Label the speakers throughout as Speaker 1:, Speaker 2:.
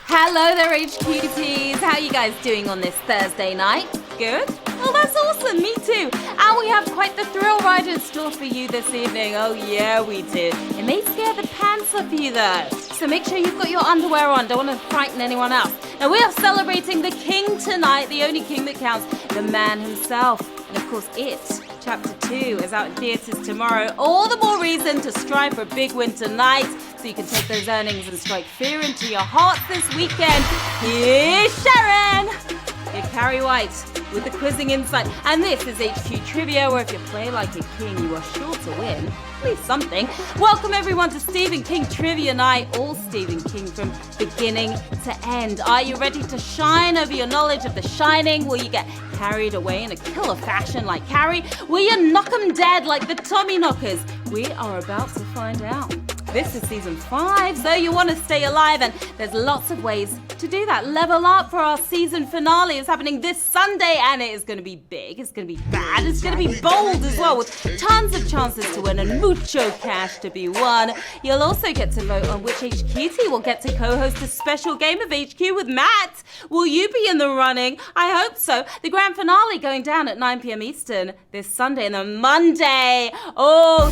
Speaker 1: Hello there, HQTs. How you guys doing on this Thursday night? Good? Well, that's awesome. Me too. And we have quite the thrill ride in store for you this evening. Oh, yeah, we do. It may scare the pants off you, though. So make sure you've got your underwear on. Don't want to frighten anyone else. Now, we are celebrating the king tonight, the only king that counts, the man himself. And, of course, It. Chapter 2 is out in theatres tomorrow. All the more reason to strive for a big win tonight so you can take those earnings and strike fear into your hearts this weekend. Here's Sharon! You're Carrie White with the quizzing insight. And this is HQ Trivia, where if you play like a king, you are sure to win. At least something. Welcome everyone to Stephen King Trivia Night. All Stephen King from beginning to end. Are you ready to shine over your knowledge of The Shining? Will you get carried away in a killer fashion like Carrie? Will you knock 'em dead like the Tommy Knockers? We are about to find out. This is season 5, so you want to stay alive, and there's lots of ways to do that. Level up for our season finale. It's happening this Sunday, and it is going to be big, it's going to be bad, it's going to be bold as well, with tons of chances to win and mucho cash to be won. You'll also get to vote on which HQT will get to co-host a special game of HQ with Matt. Will you be in the running? I hope so. The grand finale going down at 9 p.m. Eastern this Sunday, and then Monday,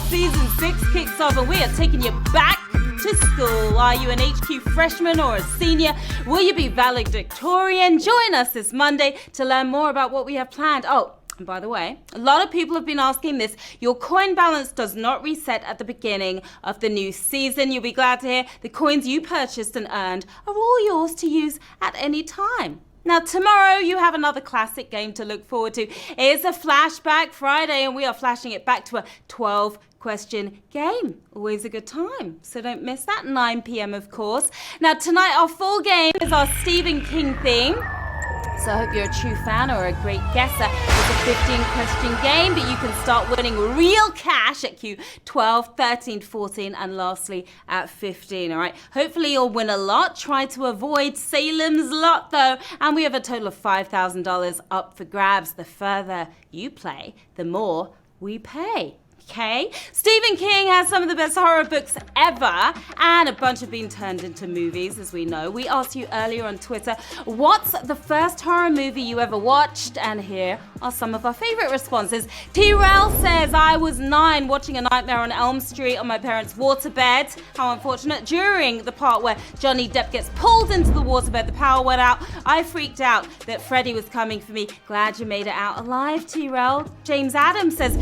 Speaker 1: season 6 kicks off, and we are taking you back to school. Are you an HQ freshman or a senior? Will you be valedictorian? Join us this Monday to learn more about what we have planned. Oh, and by the way, a lot of people have been asking this. Your coin balance does not reset at the beginning of the new season. You'll be glad to hear the coins you purchased and earned are all yours to use at any time. Now, tomorrow you have another classic game to look forward to. It's a Flashback Friday, and we are flashing it back to a 12-question game. Always a good time, so don't miss that. 9 p.m. of course. Now, tonight our full game is our Stephen King theme. So I hope you're a true fan or a great guesser. It's a 15-question game, but you can start winning real cash at Q 12, 13, 14, and lastly at 15, all right? Hopefully you'll win a lot. Try to avoid Salem's Lot, though. And we have a total of $5,000 up for grabs. The further you play, the more we pay. Okay, Stephen King has some of the best horror books ever, and a bunch have been turned into movies, as we know. We asked you earlier on Twitter, what's the first horror movie you ever watched? And here are some of our favorite responses. T-Rel says, I was 9 watching A Nightmare on Elm Street on my parents' waterbed. How unfortunate. During the part where Johnny Depp gets pulled into the waterbed, the power went out. I freaked out that Freddy was coming for me. Glad you made it out alive, T-Rel. James Adams says,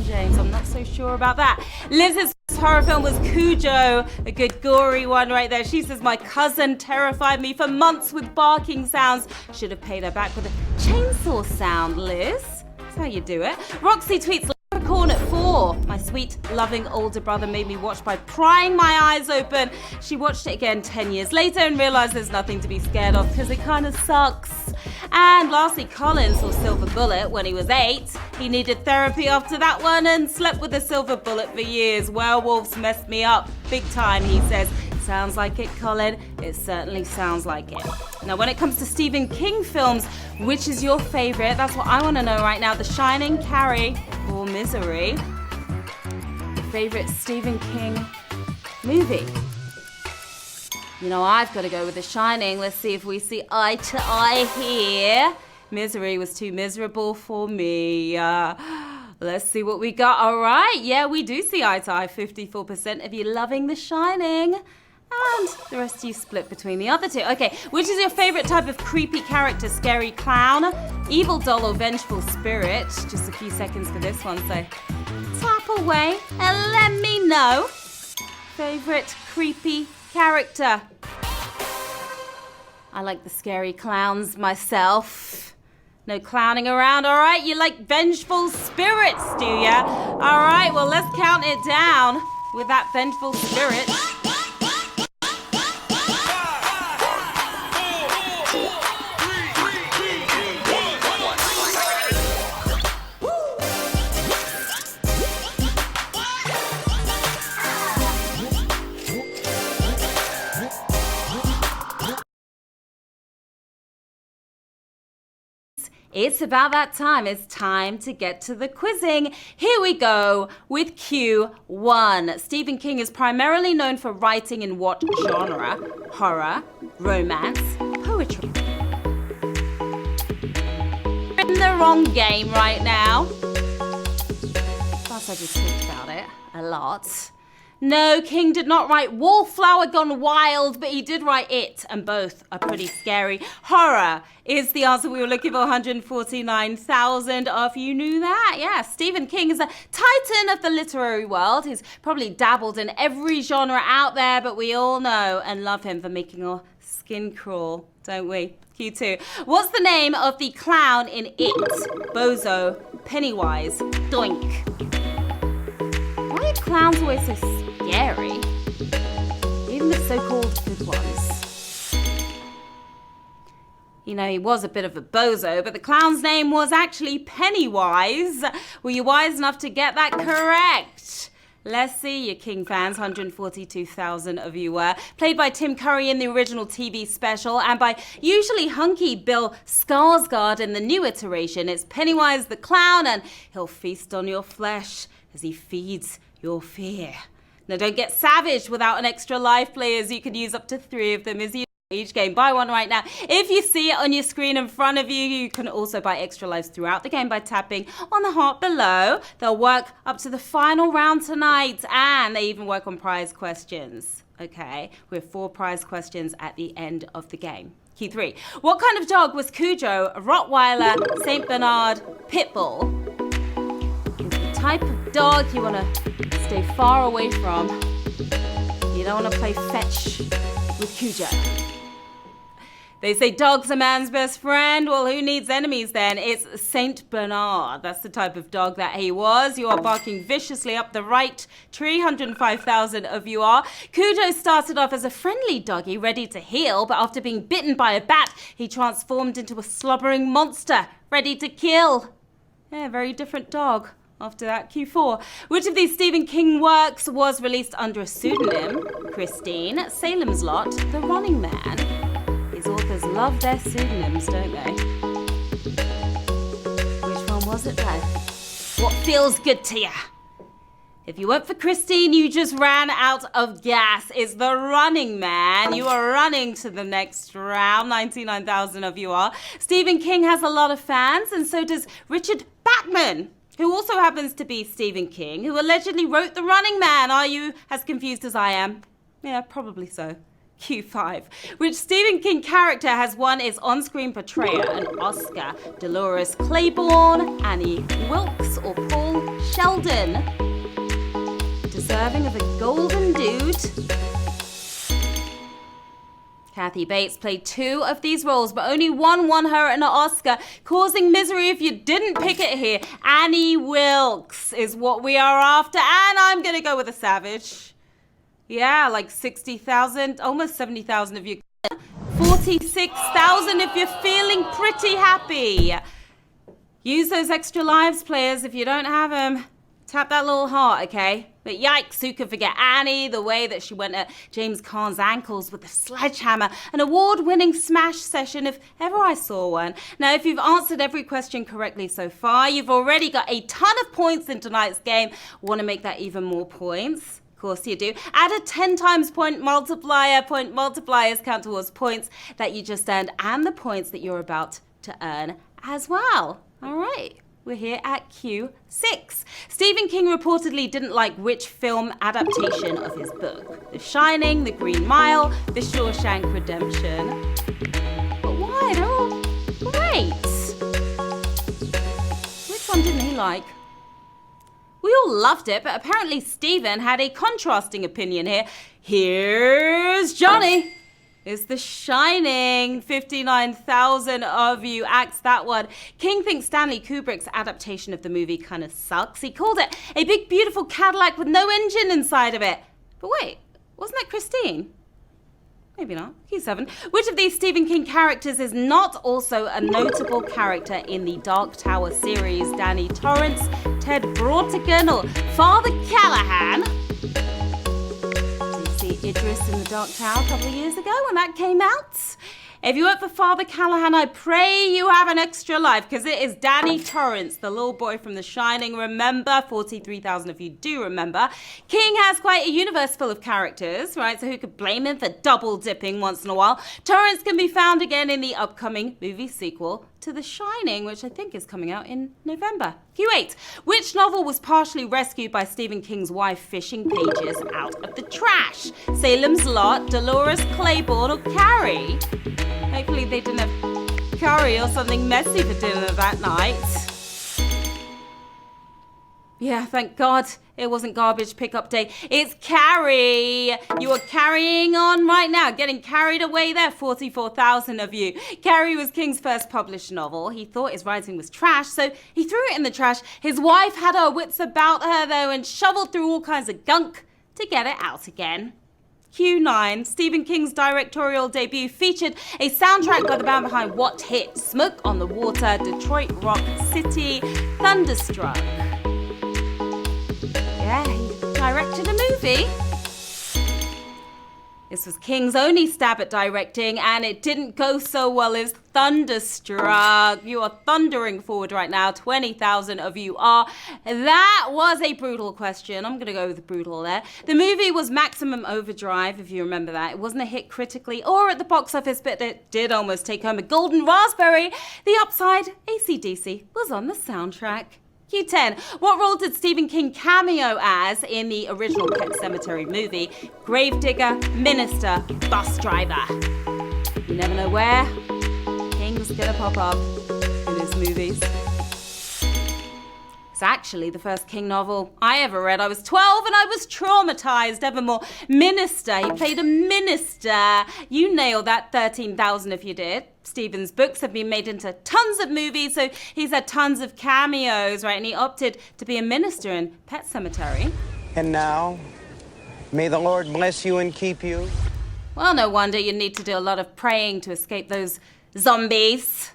Speaker 1: James, I'm not so sure about that. Liz's horror film was Cujo, a good gory one right there. She says, my cousin terrified me for months with barking sounds. Should have paid her back with a chainsaw sound, Liz. That's how you do it. Roxy tweets, Leprechaun at 4. My sweet, loving older brother made me watch by prying my eyes open. She watched it again 10 years later and realized there's nothing to be scared of because it kind of sucks. And lastly, Colin saw Silver Bullet when he was 8. He needed therapy after that one and slept with a silver bullet for years. Werewolves messed me up big time, he says. Sounds like it, Colin. It certainly sounds like it. Now, when it comes to Stephen King films, which is your favorite? That's what I want to know right now. The Shining, Carrie, or Misery? Your favorite Stephen King movie? You know, I've got to go with The Shining. Let's see if we see eye to eye here. Misery was too miserable for me. Let's see what we got. All right. Yeah, we do see eye to eye. 54% of you loving The Shining. And the rest of you split between the other two. Okay, which is your favorite type of creepy character? Scary clown, evil doll, or vengeful spirit? Just a few seconds for this one, so tap away and let me know. Favorite creepy character? I like the scary clowns myself. No clowning around, all right? You like vengeful spirits, do ya? All right, well, let's count it down with that vengeful spirit. It's about that time. It's time to get to the quizzing. Here we go with Q1. Stephen King is primarily known for writing in what genre? Horror, romance, poetry. We're in the wrong game right now. Plus, I just talked about it a lot. No, King did not write Wallflower Gone Wild, but he did write It, and both are pretty scary. Horror is the answer we were looking for, 149,000 of you knew that. Yeah, Stephen King is a titan of the literary world. He's probably dabbled in every genre out there, but we all know and love him for making our skin crawl, don't we? Q2. What's the name of the clown in It? Bozo, Pennywise, Doink. Why are clowns always so scary? Even the so-called good ones. You know, he was a bit of a bozo, but the clown's name was actually Pennywise. Were you wise enough to get that correct? Let's see, you King fans, 142,000 of you were. Played by Tim Curry in the original TV special and by usually hunky Bill Skarsgård in the new iteration. It's Pennywise the clown, and he'll feast on your flesh as he feeds your fear. Now don't get savage without an extra life, players. You can use up to 3 of them as you each game. Buy one right now. If you see it on your screen in front of you, you can also buy extra lives throughout the game by tapping on the heart below. They'll work up to the final round tonight, and they even work on prize questions. Okay, we have 4 prize questions at the end of the game. Q3. What kind of dog was Cujo, Rottweiler, Saint Bernard, Pitbull? Type of dog you want to stay far away from. You don't want to play fetch with Cujo. They say dog's a man's best friend. Well, who needs enemies then? It's Saint Bernard. That's the type of dog that he was. You are barking viciously up the right tree. 105,000 of you are. Cujo started off as a friendly doggy ready to heal, but after being bitten by a bat, he transformed into a slobbering monster ready to kill. Yeah, very different dog. After that, Q4. Which of these Stephen King works was released under a pseudonym? Christine, Salem's Lot, The Running Man. These authors love their pseudonyms, don't they? Which one was it though? What feels good to ya? If you went for Christine, you just ran out of gas. It's The Running Man. You are running to the next round. 99,000 of you are. Stephen King has a lot of fans, and so does Richard Bachman, who also happens to be Stephen King, who allegedly wrote The Running Man. Are you as confused as I am? Yeah, probably so. Q5. Which Stephen King character has won its on-screen portrayer an Oscar? Dolores Claiborne, Annie Wilkes, or Paul Sheldon? Deserving of a golden dude? Kathy Bates played 2 of these roles, but only one won her an Oscar, causing misery if you didn't pick it here. Annie Wilkes is what we are after, and I'm going to go with a savage. Yeah, like 60,000, almost 70,000 of you. 46,000 if you're feeling pretty happy. Use those extra lives, players, if you don't have them. Tap that little heart, okay? But yikes, who could forget Annie, the way that she went at James Caan's ankles with a sledgehammer, an award-winning smash session if ever I saw one. Now, if you've answered every question correctly so far, you've already got a ton of points in tonight's game. Want to make that even more points? Of course you do. Add a 10 times point multiplier. Point multipliers count towards points that you just earned and the points that you're about to earn as well. All right. We're here at Q6. Stephen King reportedly didn't like which film adaptation of his book? The Shining, The Green Mile, The Shawshank Redemption. But why? They're all great. Which one didn't he like? We all loved it, but apparently Stephen had a contrasting opinion here. Here's Johnny. It's The Shining. 59,000 of you axed that one. King thinks Stanley Kubrick's adaptation of the movie kind of sucks. He called it a big, beautiful Cadillac with no engine inside of it. But wait, wasn't that Christine? Maybe not. Q7. Which of these Stephen King characters is not also a notable character in the Dark Tower series? Danny Torrance, Ted Brautigan, or Father Callahan? Idris in the Dark Tower a couple of years ago when that came out. If you work for Father Callahan, I pray you have an extra life, because it is Danny Torrance, the little boy from The Shining. Remember, 43,000 of you do remember. King has quite a universe full of characters, right? So who could blame him for double dipping once in a while? Torrance can be found again in the upcoming movie sequel to The Shining, which I think is coming out in November. Q8. Which novel was partially rescued by Stephen King's wife fishing pages out of the trash? Salem's Lot, Dolores Claiborne, or Carrie? Hopefully they didn't have curry or something messy for dinner that night. Yeah, thank God it wasn't garbage pickup day. It's Carrie. You are carrying on right now, getting carried away there, 44,000 of you. Carrie was King's first published novel. He thought his writing was trash, so he threw it in the trash. His wife had her wits about her, though, and shoveled through all kinds of gunk to get it out again. Q9, Stephen King's directorial debut featured a soundtrack by the band behind what hit Smoke on the Water, Detroit Rock City, Thunderstruck. Yeah, he directed a movie. This was King's only stab at directing, and it didn't go so well as Thunderstruck. You are thundering forward right now. 20,000 of you are. That was a brutal question. I'm going to go with brutal there. The movie was Maximum Overdrive, if you remember that. It wasn't a hit critically or at the box office, but it did almost take home a golden raspberry. The upside, AC/DC, was on the soundtrack. Q10. What role did Stephen King cameo as in the original Pet Sematary movie? Gravedigger, minister, bus driver. You never know where King's gonna pop up in his movies. It's actually the first King novel I ever read. I was 12 and I was traumatized evermore. Minister. He played a minister. You nailed that, 13,000 if you did. Stephen's books have been made into tons of movies, so he's had tons of cameos, right? And he opted to be a minister in Pet Sematary.
Speaker 2: And now, may the Lord bless you and keep you.
Speaker 1: Well, no wonder you need to do a lot of praying to escape those zombies.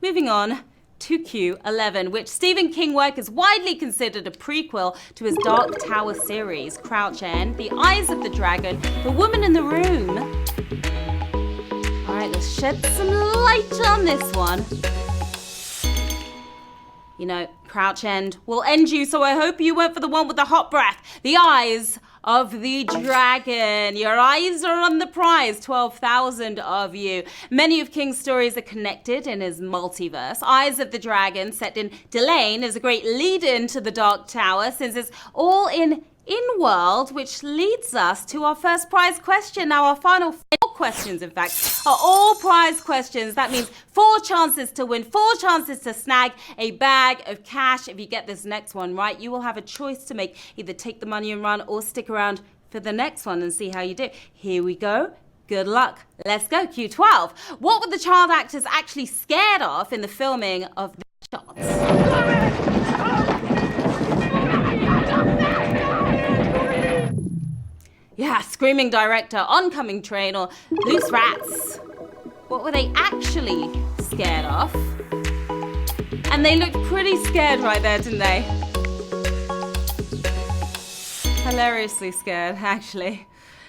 Speaker 1: Moving on to Q11, which Stephen King work is widely considered a prequel to his Dark Tower series, Crouch End, The Eyes of the Dragon, The Woman in the Room. All right, let's shed some light on this one. You know, Crouch End will end you, so I hope you went for the one with the hot breath. The Eyes of the Dragon. Your eyes are on the prize, 12,000 of you. Many of King's stories are connected in his multiverse. Eyes of the Dragon, set in Delane, is a great lead-in to the Dark Tower, since it's all in-world, which leads us to our first prize question. Now, our final 4 questions, in fact, are all prize questions. That means 4 chances to win, 4 chances to snag a bag of cash. If you get this next one right, you will have a choice to make. Either take the money and run or stick around for the next one and see how you do. Here we go. Good luck. Let's go. Q12. What were the child actors actually scared of in the filming of the shots? Yeah, Screaming Director, Oncoming Train, or Loose Rats. What were they actually scared of? And they looked pretty scared right there, didn't they? Hilariously scared, actually.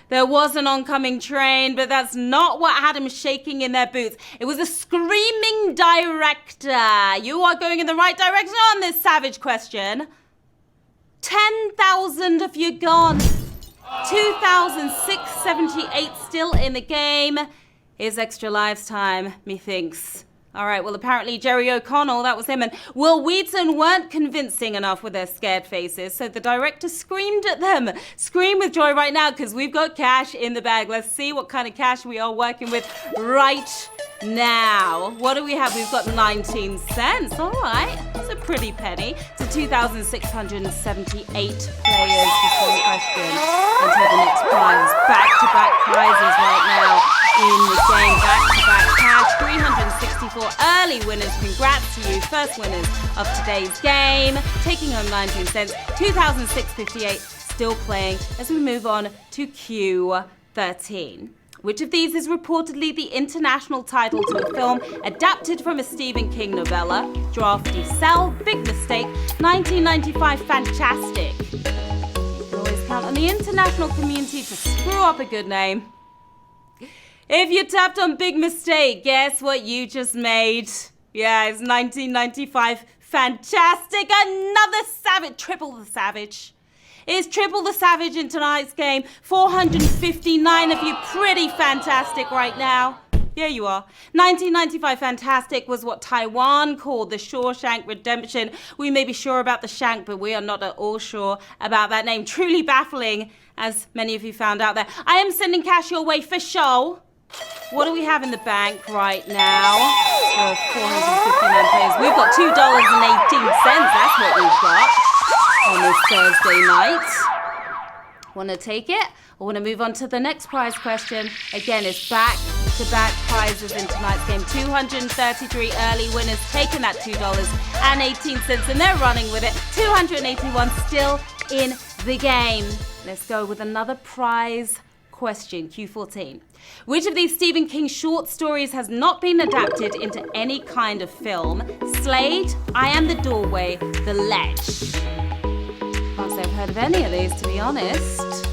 Speaker 1: There was an oncoming train, but that's not what had them shaking in their boots. It was a screaming director. You are going in the right direction on this savage question. 10,000 of you gone. 2,678 still in the game. Here's extra lives time, methinks. All right, well, apparently Jerry O'Connell, that was him, and Will Wheaton weren't convincing enough with their scared faces, so the director screamed at them. Scream with joy right now, because we've got cash in the bag. Let's see what kind of cash we are working with right now. What do we have? We've got 19 cents. All right, it's a pretty penny. To 2,678 players before the question until the next prize. Back-to-back prizes right now in the game. Back-to-back cash. 364 early winners. Congrats to you. First winners of today's game. Taking home 19 cents. 2,658 still playing as we move on to Q13. Which of these is reportedly the international title to a film adapted from a Stephen King novella? Drafty Cell, Big Mistake, 1995 Fantastic. You can always count on the international community to screw up a good name. If you tapped on Big Mistake, guess what you just made? Yeah, it's 1995. Fantastic. Another savage. Triple the savage. It's triple the savage in tonight's game. 459 of you. Pretty fantastic right now. Yeah, you are. 1995 fantastic was what Taiwan called the Shawshank Redemption. We may be sure about the shank, but we are not at all sure about that name. Truly baffling, as many of you found out there. I am sending cash your way for show. What do we have in the bank right now? 459 players. We've got $2.18. That's what we've got on this Thursday night. Want to take it? I want to move on to the next prize question. Again, it's back-to-back prizes in tonight's game. 233 early winners taking that $2.18, and they're running with it. 281 still in the game. Let's go with another prize question, Q14. Which of these Stephen King short stories has not been adapted into any kind of film? Slade, I Am the Doorway, The Ledge. Can't say I've heard of any of these, to be honest.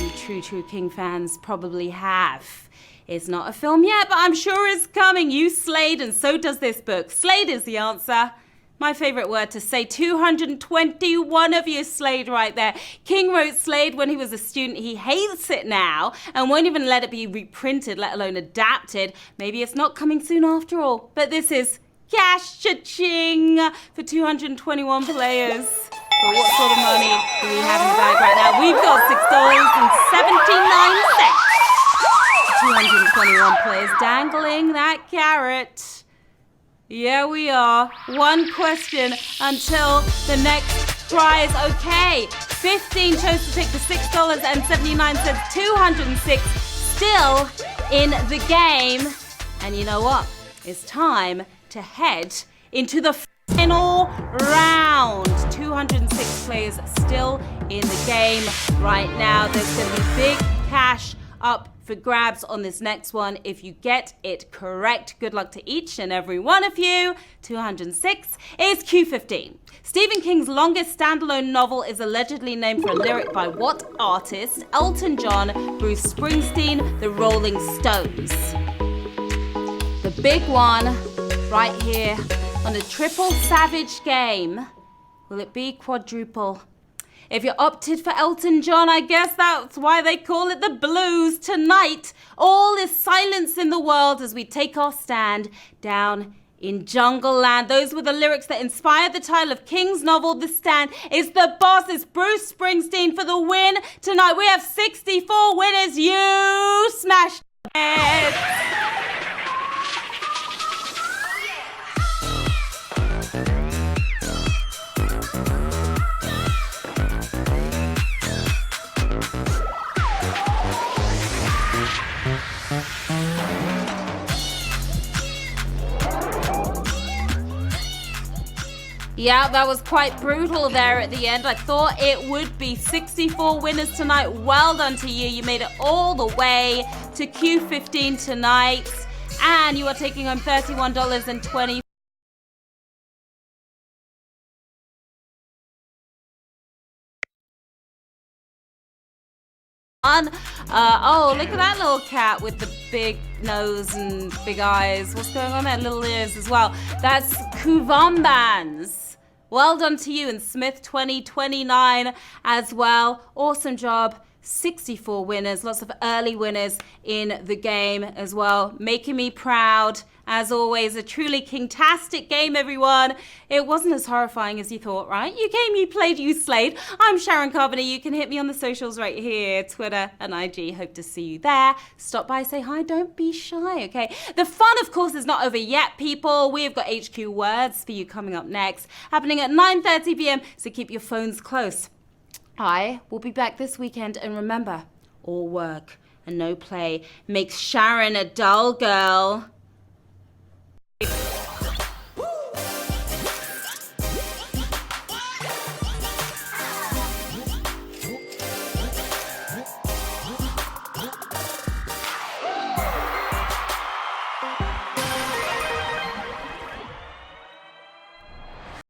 Speaker 1: You true King fans probably have. It's not a film yet, but I'm sure it's coming. You Slade, and so does this book. Slade is the answer. My favorite word to say, 221 of you Slade right there. King wrote Slade when he was a student. He hates it now and won't even let it be reprinted, let alone adapted. Maybe it's not coming soon after all. But this is cash cha-ching for 221 players. But what sort of money do we have in the bag right now? We've got $6.79. 221 players dangling that carrot. Yeah, we are. One question until the next prize. Okay, 15 chose to take the $6.79. 206 still in the game. And you know what? It's time to head into the final round. 206 players still in the game right now. There's going to be big cash up for grabs on this next one. If you get it correct, good luck to each and every one of you. 206 is Q15. Stephen King's longest standalone novel is allegedly named for a lyric by what artist? Elton John, Bruce Springsteen, the Rolling Stones. The big one right here on the triple savage game. Will it be quadruple? If you opted for Elton John, I guess that's why they call it the blues. Tonight, all is silence in the world as we take our stand down in Jungle Land. Those were the lyrics that inspired the title of King's novel, The Stand. It's the boss, it's Bruce Springsteen for the win. Tonight, we have 64 winners. You smashed it. Yeah, that was quite brutal there at the end. I thought it would be 64 winners tonight. Well done to you. You made it all the way to Q15 tonight. And you are taking home $31.20. Oh, look at that little cat with the big nose and big eyes. What's going on there? Little ears as well. That's Kuvambans. Well done to you, and Smith 2029 as well. Awesome job. 64 winners, lots of early winners in the game as well. Making me proud. As always, a truly King-tastic game, everyone. It wasn't as horrifying as you thought, right? You came, you played, you slayed. I'm Sharon Carpenter. You can hit me on the socials right here, Twitter and IG. Hope to see you there. Stop by, say hi. Don't be shy, okay? The fun, of course, is not over yet, people. We've got HQ Words for you coming up next, happening at 9:30 p.m., so keep your phones close. I will be back this weekend, and remember, all work and no play makes Sharon a dull girl.